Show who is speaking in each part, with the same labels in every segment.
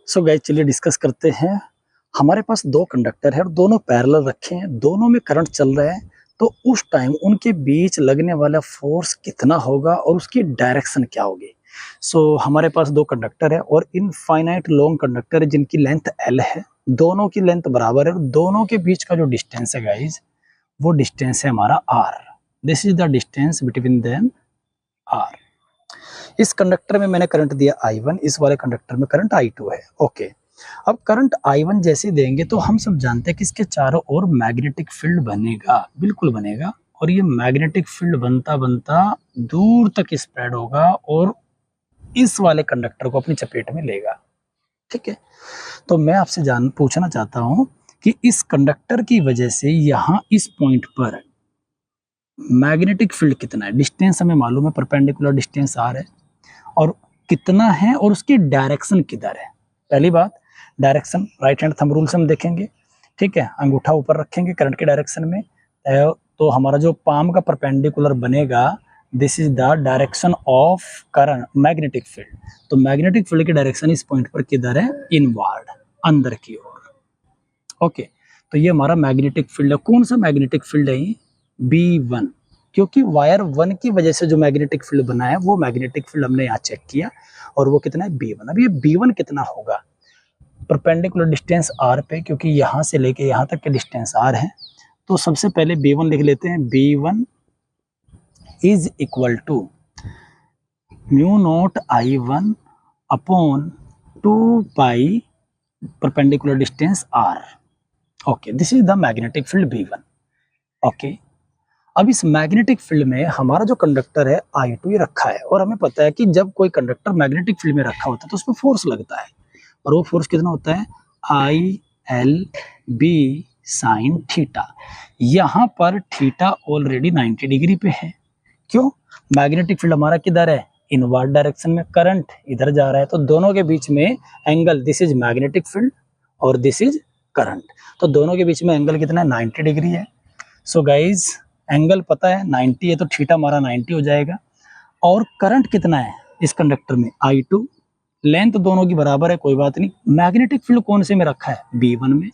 Speaker 1: So guys चलिए discuss करते हैं। हमारे पास दो कंडक्टर है और दोनों पैरेलल रखे हैं, दोनों में करंट चल रहा है। तो उस टाइम उनके बीच लगने वाला फोर्स कितना होगा और उसकी डायरेक्शन क्या होगी। हमारे पास दो कंडक्टर है और इनफाइनाइट लॉन्ग कंडक्टर है जिनकी लेंथ L है, दोनों की लेंथ बराबर है और दोनों के बीच का जो डिस्टेंस है गाइज वो डिस्टेंस है हमारा R। This is the distance between them R। इस कंडक्टर में मैंने करंट दिया I1, इस वाले कंडक्टर में करंट I2 है। ओके, अब करंट I1 जैसे देंगे तो हम सब जानते हैं कि इसके चारों ओर मैग्नेटिक फील्ड बनेगा, बिल्कुल बनेगा, और ये मैग्नेटिक फील्ड बनता बनता दूर तक स्प्रेड होगा और इस वाले कंडक्टर को अपनी चपेट में लेगा। ठीक है, तो मैं आपसे पूछना चाहता हूं कि इस कंडक्टर की वजह से यहाँ इस पॉइंट पर मैग्नेटिक फील्ड कितना है। डिस्टेंस हमें मालूम है, परपेंडिकुलर डिस्टेंस R है, और कितना है और उसकी डायरेक्शन किधर है। पहली बात, direction right hand thumb rule से हम देखेंगे। ठीक है, अंगूठा ऊपर रखेंगे करंट के डायरेक्शन में, तो हमारा जो पाम का परपेंडिकुलर बनेगा, this is the direction of current magnetic field. तो मैग्नेटिक फील्ड की डायरेक्शन इस पॉइंट पर किधर है, इनवर्ड, अंदर की ओर। ओके, तो ये हमारा मैग्नेटिक फील्ड है। कौन सा मैग्नेटिक फील्ड है, B1, क्योंकि वायर 1 की वजह से जो मैग्नेटिक फील्ड बना है वो मैग्नेटिक फील्ड हमने यहाँ चेक किया और वो कितना है, B1। अब ये B1 कितना होगा, परपेंडिकुलर डिस्टेंस R पे, क्योंकि यहाँ से लेके यहाँ तक के डिस्टेंस R है, तो सबसे पहले B1 लिख लेते हैं। B1 is equal to mu naught I1 upon 2 pi perpendicular distance R। Okay, this is the magnetic field B1। Okay, अब इस मैग्नेटिक फील्ड में हमारा जो कंडक्टर है I2 रखा है, और हमें पता है कि जब कोई कंडक्टर मैग्नेटिक फील्ड में रखा होता है तो उसमें फोर्स लगता है, और वो फोर्स कितना होता है, ILB साइन थीटा। यहाँ पर थीटा ऑलरेडी 90 डिग्री पे है। क्यों, मैग्नेटिक फील्ड हमारा किधर है, इनवर्ड डायरेक्शन में, करंट इधर जा रहा है, तो दोनों के बीच में angle, this is magnetic field और दिस इज करंट, तो दोनों के बीच में एंगल कितना है, 90 डिग्री है। सो गाइज एंगल पता है 90 है, तो थीटा हमारा 90 हो जाएगा। और करंट कितना है इस कंडक्टर में, I2, लेंथ दोनों की बराबर है, कोई बात नहीं। मैग्नेटिक फील्ड कौन से में रखा है, B1 में।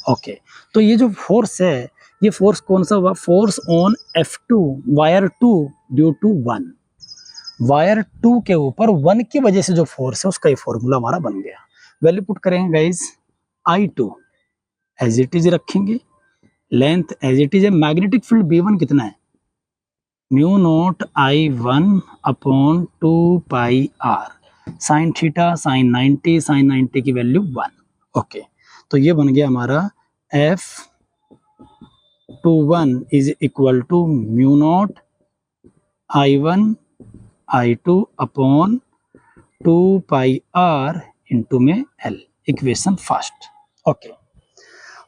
Speaker 1: ओके, तो ये जो फोर्स है, ये फोर्स कौन सा हुआ, force on F2 wire 2 due to 1। Wire 2 के ऊपर 1 की वजह से जो फोर्स है उसका ये फॉर्मूला हमारा बन गया। वैल्यू पुट करेंगे guys, I2 as it is रखेंगे, लेंथ एज इट इज है, मैग्नेटिक फील्ड B1 कितना है, mu naught I1 upon 2 pi R, sine theta sine 90, sine 90 की वैल्यू 1। ओके, तो ये बन गया हमारा F21 is equal to mu naught I1 I2 upon 2 pi R into में L, इक्वेशन फर्स्ट। ओके,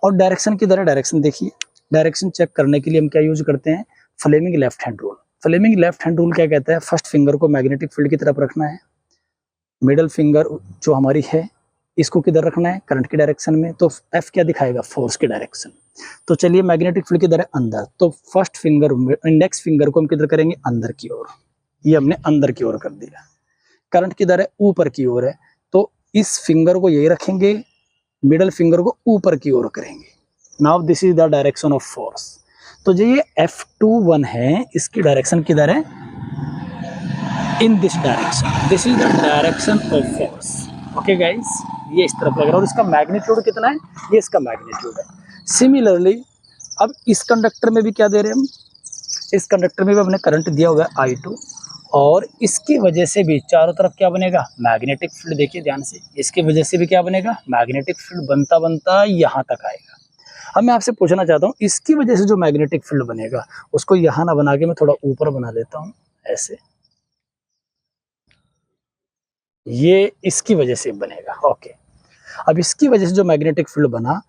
Speaker 1: और डायरेक्शन किधर है, डायरेक्शन देखिए। डायरेक्शन चेक करने के लिए हम क्या यूज करते हैं, Fleming left hand rule. Fleming left hand rule क्या कहता है, फर्स्ट फिंगर को मैग्नेटिक फील्ड की तरफ रखना है, मिडल फिंगर जो हमारी है इसको किधर रखना है, करंट की डायरेक्शन में, तो F क्या दिखाएगा, फोर्स की डायरेक्शन। तो चलिए मैग्नेटिक फील्ड किधर है, अंदर, तो फर्स्ट फिंगर इंडेक्स फिंगर को हम किधर करेंगे, अंदर की ओर, ये हमने अंदर की ओर कर दिया। करंट किधर है, ऊपर की ओर है, तो इस फिंगर को यही रखेंगे, मिडल फिंगर को ऊपर की ओर करेंगे। Now this is the direction of force. तो जो ये F21 है इसकी डायरेक्शन किधर है, in this direction, this is the direction of force. Okay guys, ये इस तरफ लग रहा है, और इसका मैग्नीट्यूड कितना है, ये इसका मैग्नीट्यूड है। सिमिलरली अब इस कंडक्टर में भी क्या दे रहे हैं हम, इस कंडक्टर में भी हमने करंट दिया हुआ है I2, और इसकी वजह से भी चारों तरफ क्या बनेगा, मैग्नेटिक फील्ड। देखिए ध्यान से, इसकी वजह से भी क्या बनेगा, मैग्नेटिक फील्ड बनता बनता यहाँ तक आएगा। अब मैं आपसे पूछना चाहता हूँ, इसकी वजह से जो मैग्नेटिक फील्ड बनेगा उसको यहाँ ना बना के मैं थोड़ा ऊपर बना देता हूँ, ऐसे, ये इसकी वजह से बनेगा। ओके, अब इसकी वजह से जो मैग्नेटिक फील्ड बना,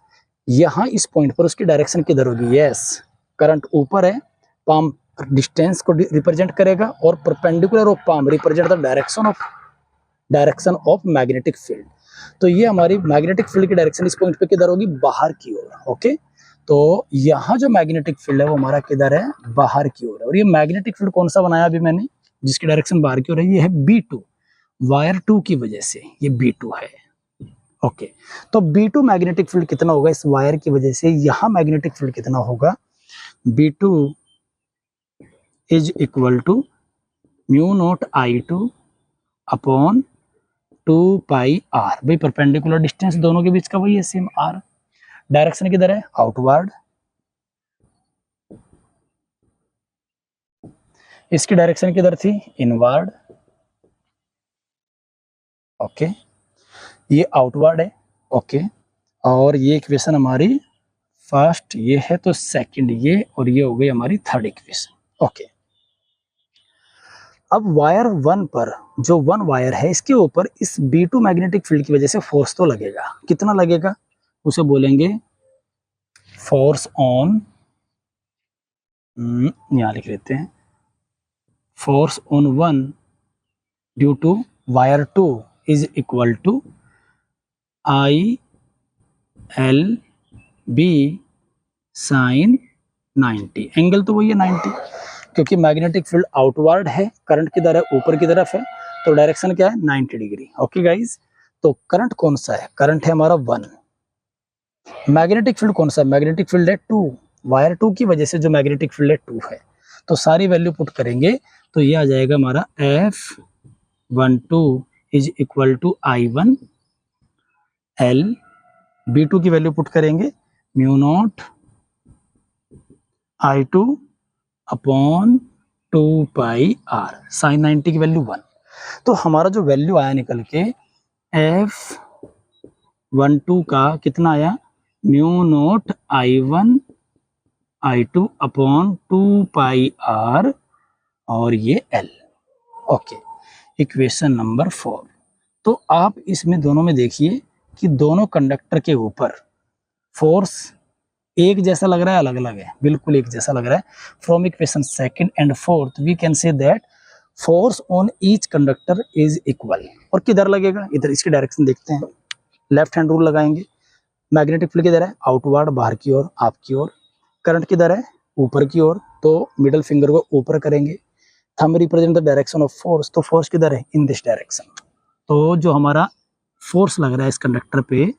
Speaker 1: यहाँ इस पॉइंट पर उसकी डायरेक्शन किधर होगी, यस, करंट ऊपर है, पाम डिस्टेंस को रिप्रेजेंट करेगा, और perpendicular of palm represent the direction of magnetic field. तो ये हमारी मैग्नेटिक फील्ड की डायरेक्शन इस पॉइंट पे किधर होगी, बाहर की ओर। ओके, तो यहाँ जो मैग्नेटिक फील्ड है वो हमारा किधर है, बाहर की ओर है। और ये मैग्नेटिक फील्ड कौन सा बनाया अभी मैंने, जिसकी डायरेक्शन बाहर की ओर है, ये है B2, वायर 2 की वजह से ये B2 है। ओके, तो B2 मैग्नेटिक फील्ड कितना होगा इस वायर की वजह से, यहाँ मैग्नेटिक फील्ड कितना होगा, B2 is equal to mu naught I2 upon 2 pi R. भाई परपेंडिकुलर डिस्टेंस दोनों के बीच का वही है सेम आर। डायरेक्शन किधर है, आउटवर्ड, इसकी डायरेक्शन किधर थी, इनवर्ड। ओके, ये आउटवर्ड है। ओके, और ये इक्वेशन हमारी फर्स्ट ये है, तो सेकंड ये, और ये हो गई हमारी थर्ड इक्वेशन। ओके, अब वायर 1 पर जो 1 वायर है इसके ऊपर इस B2 मैग्नेटिक फील्ड की वजह से फोर्स तो लगेगा। कितना लगेगा, उसे बोलेंगे फोर्स ऑन, यहां लिख लेते हैं, force on 1 due to wire 2 is equal to I L B sine 90। Angle तो वही है 90, क्योंकि मैग्नेटिक फील्ड आउटवर्ड है, करंट किधर है, ऊपर की तरफ है, तो डायरेक्शन क्या है, 90 डिग्री। ओके गाइज, तो करंट कौन सा है, करंट है हमारा 1। मैग्नेटिक फील्ड कौन सा है, मैग्नेटिक फील्ड है 2। वायर 2 की वजह से जो मैग्नेटिक फील्ड है 2 है, तो सारी वैल्यू पुट करेंगे तो ये आ जाएगा हमारा F12 is equal to I1 L, B2 की वैल्यू पुट करेंगे mu naught I2 upon 2 pi R, sine 90 की वैल्यू 1। तो हमारा जो वैल्यू आया निकल के F12 का कितना आया, mu naught I1 I2 upon 2 pi R, और ये L। Okay, equation number 4। तो आप इसमें दोनों में देखिए कि दोनों कंडक्टर के ऊपर फोर्स एक जैसा लग रहा है, अलग अलग है, बिल्कुल एक जैसा लग रहा है। From equation second and fourth we can say that force on each conductor is equal. और किधर लगेगा, इधर, इसकी डायरेक्शन देखते हैं, लेफ्ट हैंड रूल लगाएंगे। मैग्नेटिक फील्ड किधर है, आउटवर्ड, बाहर की ओर, आपकी ओर। करंट किधर है, ऊपर की ओर, तो मिडल फिंगर को ऊपर करेंगे। Thumb represent the direction of force, तो फोर्स किधर है, इन दिस डायरेक्शन। तो जो हमारा फोर्स लग रहा है इस कंडक्टर पे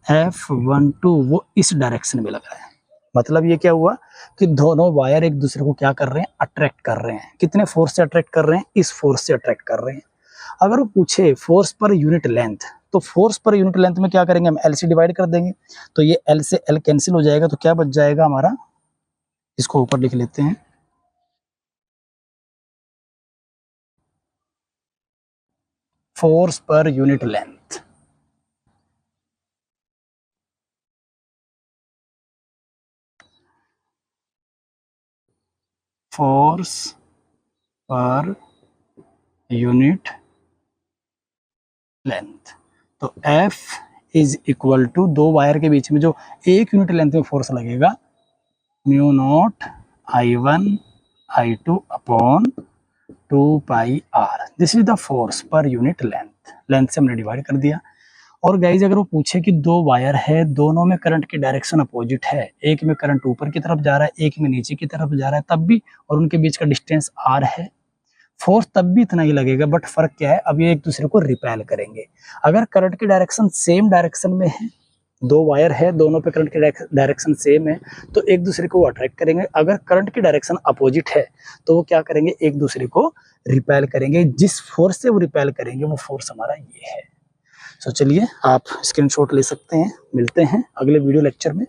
Speaker 1: F12 वो इस डायरेक्शन में लग रहा है। मतलब ये क्या हुआ कि दोनों वायर एक दूसरे को क्या कर रहे हैं, अट्रैक्ट कर रहे हैं। कितने फोर्स से अट्रैक्ट कर रहे हैं, इस फोर्स से अट्रैक्ट कर रहे हैं। अगर वो पूछे फोर्स पर यूनिट लेंथ, तो फोर्स पर यूनिट लेंथ में क्या करेंगे, हम L से डिवाइड कर देंगे, तो ये L से L कैंसिल हो जाएगा, तो क्या बच जाएगा हमारा, इसको ऊपर लिख लेते हैं, force per unit length. Force per unit length, तो F इज इक्वल टू, दो वायर के बीच में जो एक यूनिट लेंथ में फोर्स लगेगा, mu naught I1 I2 upon 2 pi R. This is the force per unit length. Length से हमने डिवाइड कर दिया। और गाइज अगर वो पूछे कि दो वायर है, दोनों में करंट की डायरेक्शन अपोजिट है, एक में करंट ऊपर की तरफ जा रहा है, एक में नीचे की तरफ जा रहा है, तब भी, और उनके बीच का डिस्टेंस r है, फोर्स तब भी इतना ही लगेगा, बट फर्क क्या है, अब ये एक दूसरे को रिपेल करेंगे। अगर करंट की डायरेक्शन सेम डायरेक्शन में है, दो वायर है, दोनों पे करंट की डायरेक्शन सेम है, तो एक दूसरे को अट्रैक्ट करेंगे। अगर करंट की डायरेक्शन अपोजिट है, तो वो क्या करेंगे, एक दूसरे को रिपेल करेंगे। जिस फोर्स से वो रिपेल करेंगे वो फोर्स हमारा ये है। तो चलिए आप स्क्रीनशॉट ले सकते हैं। मिलते हैं अगले वीडियो लेक्चर में।